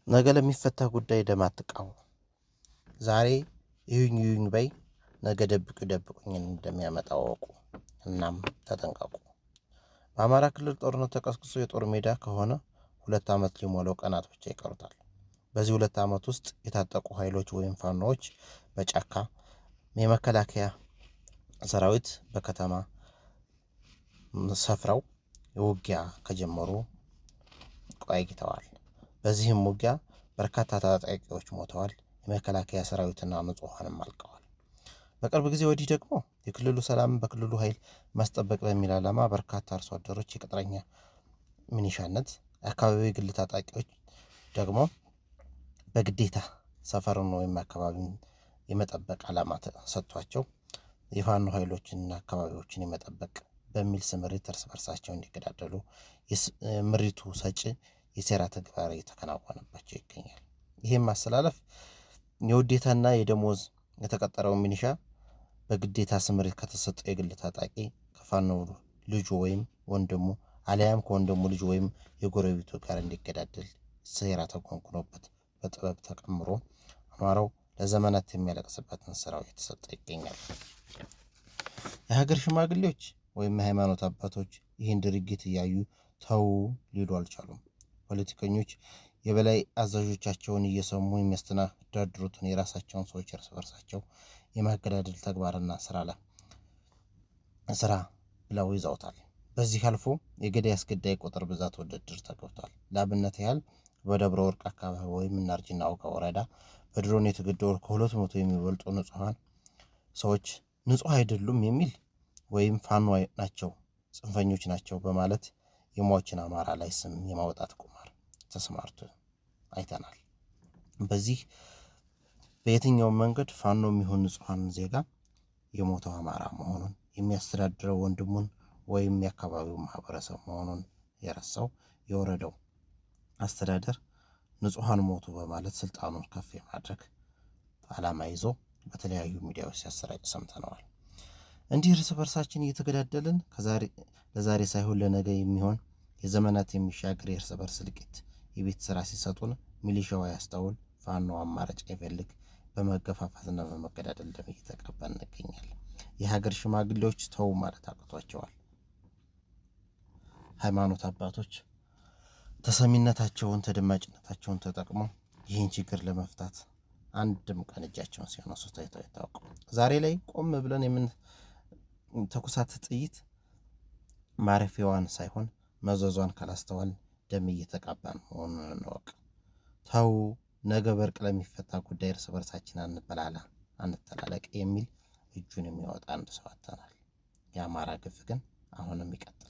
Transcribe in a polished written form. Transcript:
ነገ ለሚፈታ ጉዳይ ደም አትቃቡ። ዛሬ ይሁኝ በይ ነገ ደብቁኝ እንደሚያመጣ ወቁ። እናም ተጠንቀቁ። በአማራ ክልል ጦርነት ተቀስቅሶ የጦር ሜዳ ከሆነ 2 ዓመት ሊሞላው ቀናት ብቻ ይቀሩታል። በዚህ 2 ዓመት ውስጥ የታጠቁ ኃይሎች ወይም ፋኖዎች በጫካ የመከላከያ ሰራዊት በከተማ ሰፍረው ውጊያ ከጀመሩ ቆይተዋል። በዚህም ውጊያ በርካታ ታጣቂዎች ሞተዋል። የመከላከያ ሰራዊትና ንጹሃንም አልቀዋል። በቅርብ ጊዜ ወዲህ ደግሞ የክልሉ ሰላም በክልሉ ኃይል ማስጠበቅ በሚል ዓላማ በርካታ አርሶ አደሮች የቅጥረኛ ሚኒሻነት፣ አካባቢ ግል ታጣቂዎች ደግሞ በግዴታ ሰፈሩን ወይም አካባቢውን የመጠበቅ ዓላማ ተሰጥቷቸው የፋኖ ኃይሎችንና አካባቢዎችን የመጠበቅ በሚል ስምሪት እርስ በርሳቸው እንዲገዳደሉ ምሪቱ ሰጪ የሴራ ተግባር እየተከናወነባቸው ይገኛል። ይህም ማስተላለፍ የውዴታና የደሞዝ የተቀጠረው ሚኒሻ በግዴታ ስምሪት ከተሰጠው የግል ታጣቂ ከፋኖ ልጁ ወይም ወንድሙ አለያም ከወንድሙ ልጅ ወይም የጎረቤቱ ጋር እንዲገዳደል ሴራ ተኮንኩኖበት በጥበብ ተቀምሮ አማራው ለዘመናት የሚያለቅስበትን ስራው እየተሰጠ ይገኛል። የሀገር ሽማግሌዎች ወይም የሃይማኖት አባቶች ይህን ድርጊት እያዩ ተው ሊሉ አልቻሉም። ፖለቲከኞች የበላይ አዛዦቻቸውን እየሰሙ የሚያስተዳድሩትን የራሳቸውን ሰዎች እርስ በርሳቸው የማገዳደል ተግባርና ስራ ብለው ይዘውታል። በዚህ አልፎ የገዳይ አስገዳይ ቁጥር ብዛት ውድድር ተገብቷል። ለአብነት ያህል በደብረ ወርቅ አካባቢ ወይም እናርጅና አውጋ ወረዳ በድሮን የተገደሉ ከ200 የሚበልጡ ንጹሃን ሰዎች ንጹህ አይደሉም የሚል ወይም ፋኖ ናቸው፣ ጽንፈኞች ናቸው በማለት የሟችን አማራ ላይ ስም የማውጣት ቁማር ተሰማርቶ አይተናል። በዚህ በየትኛውም መንገድ ፋኖ የሚሆን ንጹሃን ዜጋ የሞተው አማራ መሆኑን የሚያስተዳድረው ወንድሙን ወይም የአካባቢው ማህበረሰብ መሆኑን የረሳው የወረደው አስተዳደር ንጹሃን ሞቱ በማለት ስልጣኑን ከፍ የማድረግ ዓላማ ይዞ በተለያዩ ሚዲያዎች ሲያሰራጭ ሰምተነዋል። እንዲህ እርስ በርሳችን እየተገዳደልን ለዛሬ ሳይሆን ለነገ የሚሆን የዘመናት የሚሻገር የእርስ በርስ ልቂት የቤት ስራ ሲሰጡን ሚሊሻው ያስተውል፣ ፋኖ አማራጭ አይፈልግ፣ በመገፋፋትና በመገዳደል ደም እየተቀባን እንገኛለን። የሀገር ሽማግሌዎች ተው ማለት አቅቷቸዋል። ሃይማኖት አባቶች ተሰሚነታቸውን ተደማጭነታቸውን ተጠቅመው ይህን ችግር ለመፍታት አንድም ቀን እጃቸውን ሲያነሱ ታይተው አይታወቁም። ዛሬ ላይ ቆም ብለን ተኩሳት ጥይት ማረፊያዋን ሳይሆን መዘዟን ካላስተዋል ደም እየተቃባን መሆኑን እንወቅ። ተው ነገ በርቅ ለሚፈታ ጉዳይ እርስ በርሳችን አንተላለቅ የሚል እጁን የሚያወጣ አንድ ሰው አጥተናል። የአማራ ግፍ ግን አሁንም ይቀጥላል።